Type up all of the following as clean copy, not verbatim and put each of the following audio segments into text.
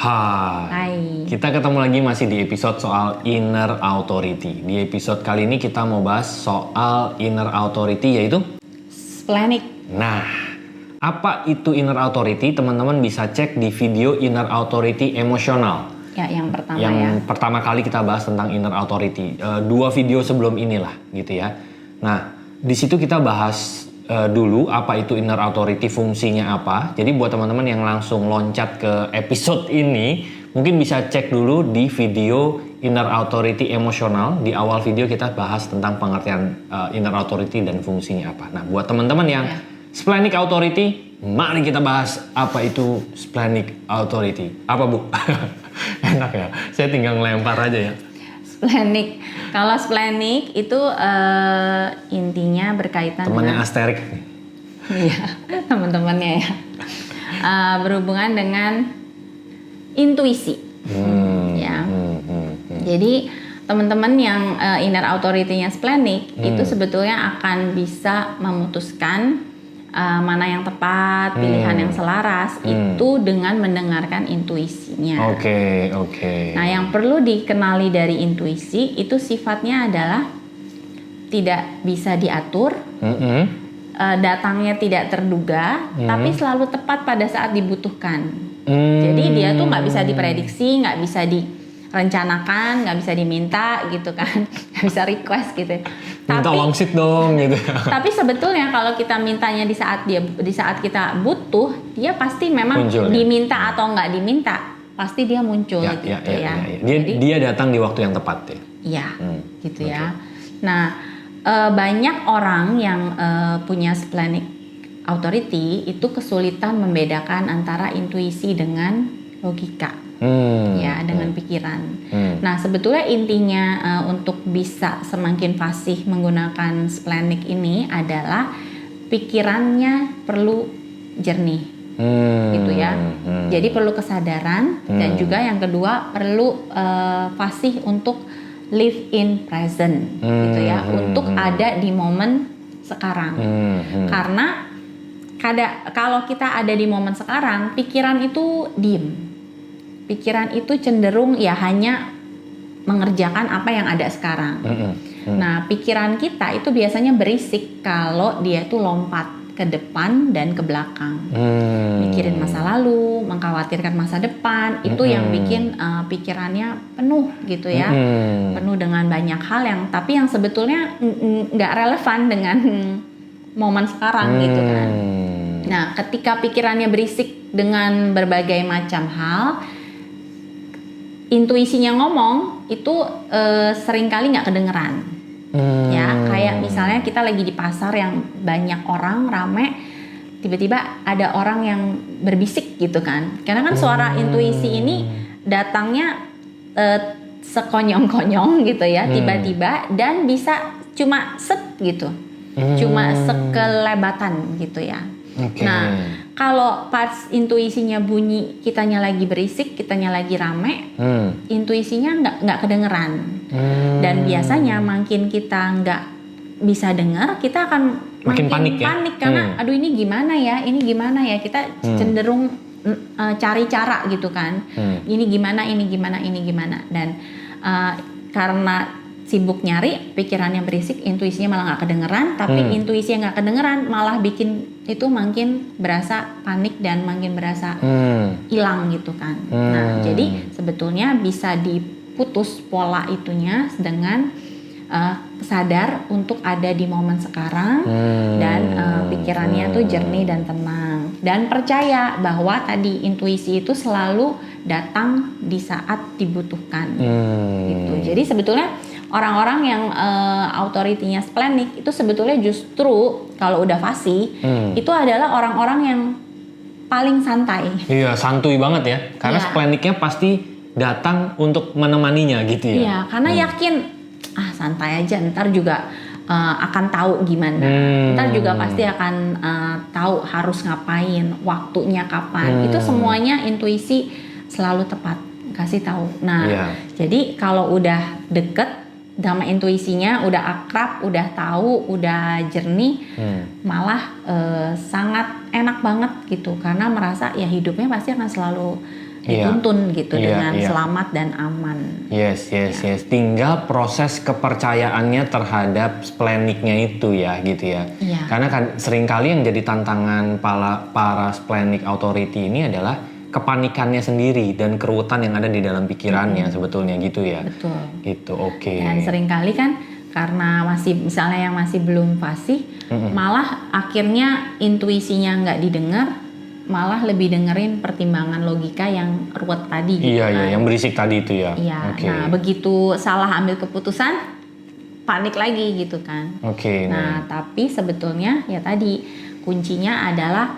Hai. Hai. Kita ketemu lagi masih di episode soal inner authority. Di episode kali ini kita mau bahas soal inner authority, yaitu Splenic. Nah, apa itu inner authority? Teman-teman bisa cek di video inner authority emosional. Ya, yang pertama pertama kali kita bahas tentang inner authority. 2 video sebelum inilah gitu ya. Nah, di situ kita bahas dulu apa itu inner authority, fungsinya apa. Jadi buat teman-teman yang langsung loncat ke episode ini, mungkin bisa cek dulu di video inner authority emosional. Di awal video kita bahas tentang pengertian inner authority dan fungsinya apa. Nah, buat teman-teman yang splenic authority, mari kita bahas apa itu splenic authority. Apa, Bu? Enak ya, saya tinggal ngelempar aja ya. Splenic. Kalau splenic itu intinya berkaitan Temannya dengan Asterix. Iya, teman-temannya ya. Berhubungan dengan intuisi. Ya. Jadi teman-teman yang inner authority-nya splenic itu sebetulnya akan bisa memutuskan mana yang tepat, pilihan yang selaras itu dengan mendengarkan intuisinya. Oke. Nah, yang perlu dikenali dari intuisi itu sifatnya adalah tidak bisa diatur, datangnya tidak terduga, tapi selalu tepat pada saat dibutuhkan. Jadi dia tuh nggak bisa diprediksi, nggak bisa direncanakan, nggak bisa diminta gitu kan, nggak bisa request gitu. Minta wangsit dong gitu. Tapi sebetulnya kalau kita mintanya di saat kita butuh, dia pasti memang muncul, diminta atau nggak diminta, pasti dia muncul ya. Dia datang di waktu yang tepat ya. Iya, gitu ya. Nah, banyak orang yang punya splenic authority itu kesulitan membedakan antara intuisi dengan logika. Dengan pikiran. Nah, sebetulnya intinya untuk bisa semakin fasih menggunakan splenic ini adalah pikirannya perlu jernih, gitu ya. Jadi perlu kesadaran dan juga yang kedua perlu fasih untuk live in present, gitu ya, untuk ada di momen sekarang. Karena kalau kita ada di momen sekarang, pikiran itu diem. Pikiran itu cenderung ya hanya mengerjakan apa yang ada sekarang. Nah, pikiran kita itu biasanya berisik kalau dia tuh lompat ke depan dan ke belakang. Mikirin masa lalu, mengkhawatirkan masa depan, itu yang bikin pikirannya penuh gitu ya. Penuh dengan banyak hal tapi yang sebetulnya nggak relevan dengan momen sekarang gitu kan. Nah, ketika pikirannya berisik dengan berbagai macam hal, intuisinya ngomong itu seringkali nggak kedengeran. Ya, kayak misalnya kita lagi di pasar yang banyak orang rame, tiba-tiba ada orang yang berbisik gitu kan. Karena kan suara intuisi ini datangnya sekonyong-konyong gitu ya, tiba-tiba dan bisa cuma set gitu. Cuma sekelebatan gitu ya. Nah, kalau pas intuisinya bunyi, kitanya lagi berisik, kitanya lagi rame, intuisinya nggak kedengeran. Dan biasanya makin kita nggak bisa dengar, kita akan makin panik karena aduh ini gimana ya, kita cenderung cari cara gitu kan. Ini gimana. Dan karena sibuk nyari, pikirannya berisik, intuisinya malah nggak kedengeran. Tapi intuisi yang nggak kedengeran malah bikin itu makin berasa panik dan makin berasa hilang gitu kan. Nah, jadi sebetulnya bisa diputus pola itunya dengan sadar untuk ada di momen sekarang dan pikirannya tuh jernih dan tenang. Dan percaya bahwa tadi intuisi itu selalu datang di saat dibutuhkan. Gitu. Jadi sebetulnya orang-orang yang authority-nya splenic itu sebetulnya justru kalau udah fasih itu adalah orang-orang yang paling santai. Iya, santuy banget ya. Karena splenic-nya pasti datang untuk menemaninya gitu ya. Iya, karena yakin santai aja, ntar juga akan tahu gimana. Ntar juga pasti akan tahu harus ngapain, waktunya kapan. Itu semuanya intuisi selalu tepat kasih tahu. Nah, jadi kalau udah deket sama intuisinya, udah akrab, udah tahu, udah jernih, malah sangat enak banget gitu, karena merasa ya hidupnya pasti akan selalu dituntun gitu Iya, dengan iya. selamat dan aman. Yes. Tinggal proses kepercayaannya terhadap splenic-nya itu ya, gitu ya. Iya. Karena kan seringkali yang jadi tantangan para splenic authority ini adalah kepanikannya sendiri dan keruwetan yang ada di dalam pikirannya sebetulnya gitu ya. Betul. Gitu, oke. Dan seringkali kan karena masih misalnya yang masih belum fasih, malah akhirnya intuisinya nggak didengar, malah lebih dengerin pertimbangan logika yang ruwet tadi gitu Iya, kan. yang berisik tadi itu ya. Iya. Oke. Nah, begitu salah ambil keputusan, panik lagi gitu kan. Oke. Nah, tapi sebetulnya ya tadi kuncinya adalah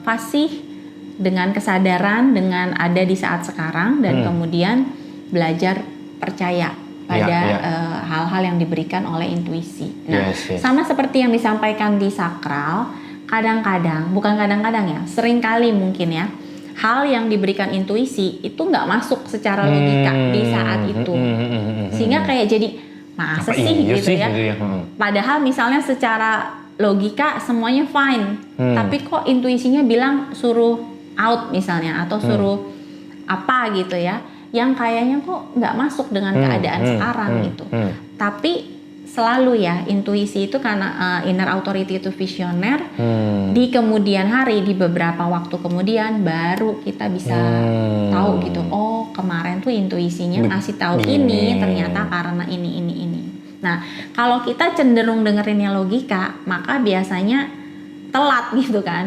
fasih dengan kesadaran, dengan ada di saat sekarang dan kemudian belajar percaya pada hal-hal yang diberikan oleh intuisi. Nah, Yes. sama seperti yang disampaikan di sakral, kadang-kadang, bukan kadang-kadang ya, seringkali mungkin ya, hal yang diberikan intuisi itu nggak masuk secara logika di saat itu, sehingga kayak jadi masa Apa sih iya gitu ya. gitu ya. Padahal misalnya secara logika semuanya fine, tapi kok intuisinya bilang suruh out misalnya atau suruh apa gitu ya, yang kayaknya kok nggak masuk dengan keadaan sekarang gitu. Tapi selalu ya intuisi itu karena inner authority itu visioner, di kemudian hari, di beberapa waktu kemudian baru kita bisa tahu gitu, oh kemarin tuh intuisinya ngasih tahu ini ternyata karena ini. Nah, kalau kita cenderung dengerinnya logika, maka biasanya telat gitu kan.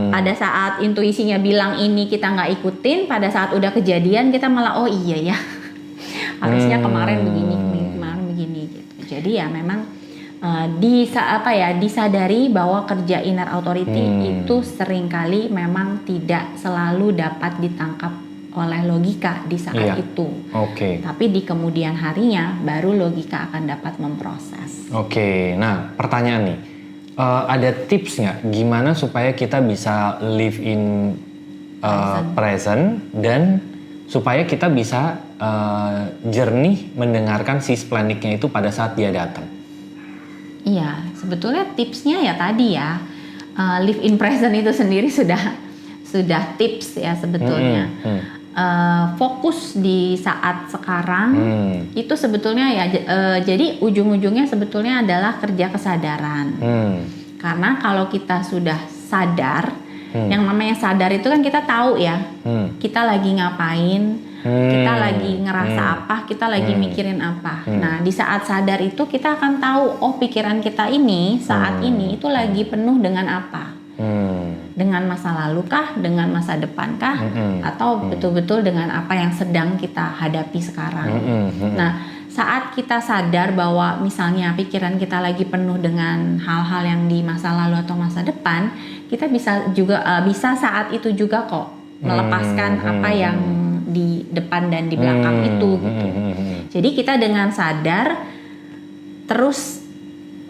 Pada saat intuisinya bilang ini kita nggak ikutin, pada saat udah kejadian kita malah oh iya ya harusnya kemarin begini gitu. Jadi ya memang disadari bahwa kerja inner authority itu seringkali memang tidak selalu dapat ditangkap oleh logika di saat itu. Oke. Tapi di kemudian harinya baru logika akan dapat memproses. Oke. Nah, pertanyaan nih. Ada tips nggak gimana supaya kita bisa live in present dan supaya kita bisa jernih mendengarkan si splenic-nya itu pada saat dia datang? Iya, sebetulnya tipsnya ya tadi ya, live in present itu sendiri sudah tips ya sebetulnya. Fokus di saat sekarang itu sebetulnya ya jadi ujung-ujungnya sebetulnya adalah kerja kesadaran. Karena kalau kita sudah sadar, yang namanya sadar itu kan kita tahu ya, kita lagi ngapain, kita lagi ngerasa apa, kita lagi mikirin apa. Nah, di saat sadar itu kita akan tahu, oh pikiran kita ini saat ini itu lagi penuh dengan apa. Dengan masa lalu kah, dengan masa depan kah, atau betul-betul dengan apa yang sedang kita hadapi sekarang. Nah, saat kita sadar bahwa misalnya pikiran kita lagi penuh dengan hal-hal yang di masa lalu atau masa depan, kita bisa saat itu juga kok melepaskan apa yang di depan dan di belakang itu gitu. Jadi kita dengan sadar terus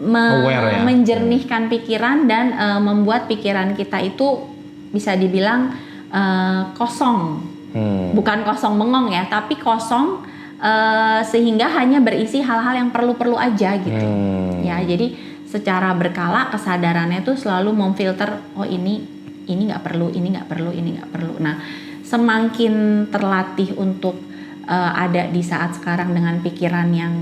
menjernihkan pikiran dan membuat pikiran kita itu bisa dibilang kosong. Bukan kosong bengong ya, tapi kosong sehingga hanya berisi hal-hal yang perlu-perlu aja gitu. Ya, jadi secara berkala kesadarannya tuh selalu memfilter, oh ini nggak perlu, ini nggak perlu. Nah, semakin terlatih untuk ada di saat sekarang dengan pikiran yang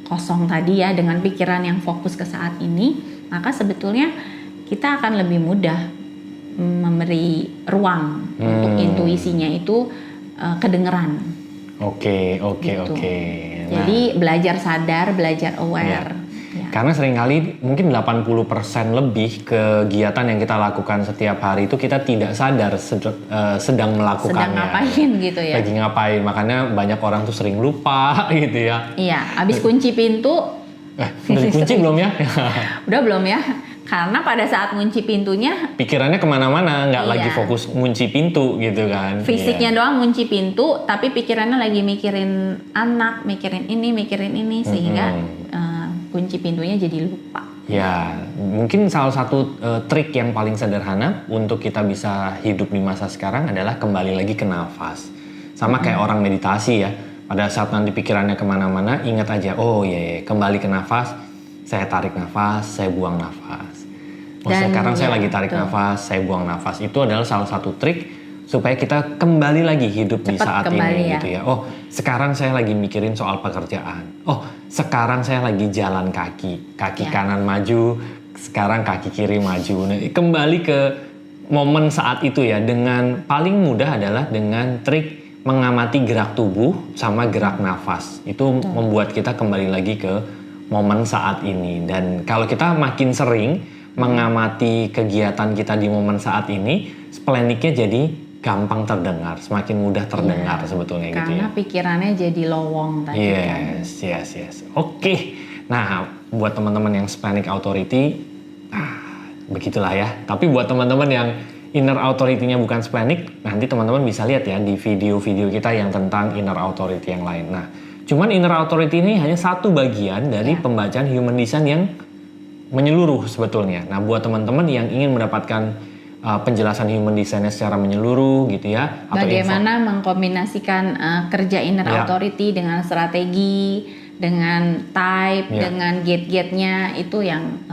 kosong tadi ya, dengan pikiran yang fokus ke saat ini, maka sebetulnya kita akan lebih mudah memberi ruang untuk intuisinya itu kedengeran. Oke. Gitu. Nah, jadi belajar sadar, belajar aware. Ya. Karena seringkali mungkin 80% lebih kegiatan yang kita lakukan setiap hari itu kita tidak sadar sedang melakukannya. Sedang ngapain gitu ya. Lagi ngapain, makanya banyak orang tuh sering lupa gitu ya. Iya, habis kunci pintu. Udah dikunci belum ya? Udah belum ya? Karena pada saat ngunci pintunya pikirannya kemana-mana, nggak iya. lagi fokus ngunci pintu gitu kan. Fisiknya doang ngunci pintu, tapi pikirannya lagi mikirin anak, mikirin ini, sehingga kunci pintunya jadi lupa. Ya, mungkin salah satu trik yang paling sederhana untuk kita bisa hidup di masa sekarang adalah kembali lagi ke nafas. Sama kayak orang meditasi ya. Pada saat nanti pikirannya kemana-mana, ingat aja, oh iya, kembali ke nafas. Saya tarik nafas, saya buang nafas. Sekarang saya lagi tarik nafas, saya buang nafas. Itu adalah salah satu trik supaya kita kembali lagi hidup di Cepat saat kembali ini ya. gitu ya. Oh, sekarang saya lagi mikirin soal pekerjaan. Oh, sekarang saya lagi jalan kaki Ya. kanan maju, sekarang kaki kiri maju. Nah, kembali ke momen saat itu ya, dengan paling mudah adalah dengan trik mengamati gerak tubuh sama gerak nafas. Itu membuat kita kembali lagi ke momen saat ini. Dan kalau kita makin sering mengamati kegiatan kita di momen saat ini, splenic-nya jadi gampang terdengar, semakin mudah terdengar sebetulnya gitu ya. Karena pikirannya jadi lowong tadi kan. Yes. Oke. Nah, buat teman-teman yang splenic authority, begitulah ya. Tapi buat teman-teman yang inner authority-nya bukan splenic, nanti teman-teman bisa lihat ya di video-video kita yang tentang inner authority yang lain. Nah, cuman inner authority ini hanya satu bagian dari pembacaan human design yang menyeluruh sebetulnya. Nah, buat teman-teman yang ingin mendapatkan penjelasan human design-nya secara menyeluruh gitu ya, atau Bagaimana mengkombinasikan kerja inner authority dengan strategi, dengan type, dengan gate-gate-nya, itu yang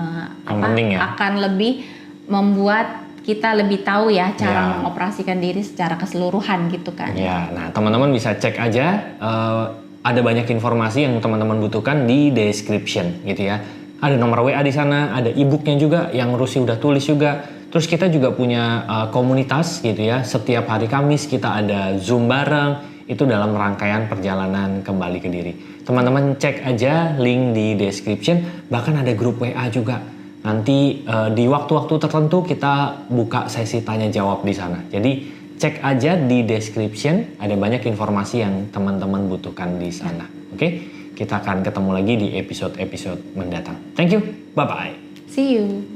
penting ya. akan lebih membuat kita lebih tahu ya cara mengoperasikan diri secara keseluruhan gitu kan. Ya, nah teman-teman bisa cek aja, ada banyak informasi yang teman-teman butuhkan di description gitu ya. Ada nomor WA di sana, ada e-booknya juga yang Rusi udah tulis juga. Terus kita juga punya komunitas gitu ya. Setiap hari Kamis kita ada Zoom bareng. Itu dalam rangkaian perjalanan kembali ke diri. Teman-teman cek aja link di description. Bahkan ada grup WA juga. Nanti di waktu-waktu tertentu kita buka sesi tanya jawab di sana. Jadi cek aja di description. Ada banyak informasi yang teman-teman butuhkan di sana. Oke? Kita akan ketemu lagi di episode-episode mendatang. Thank you. Bye-bye. See you.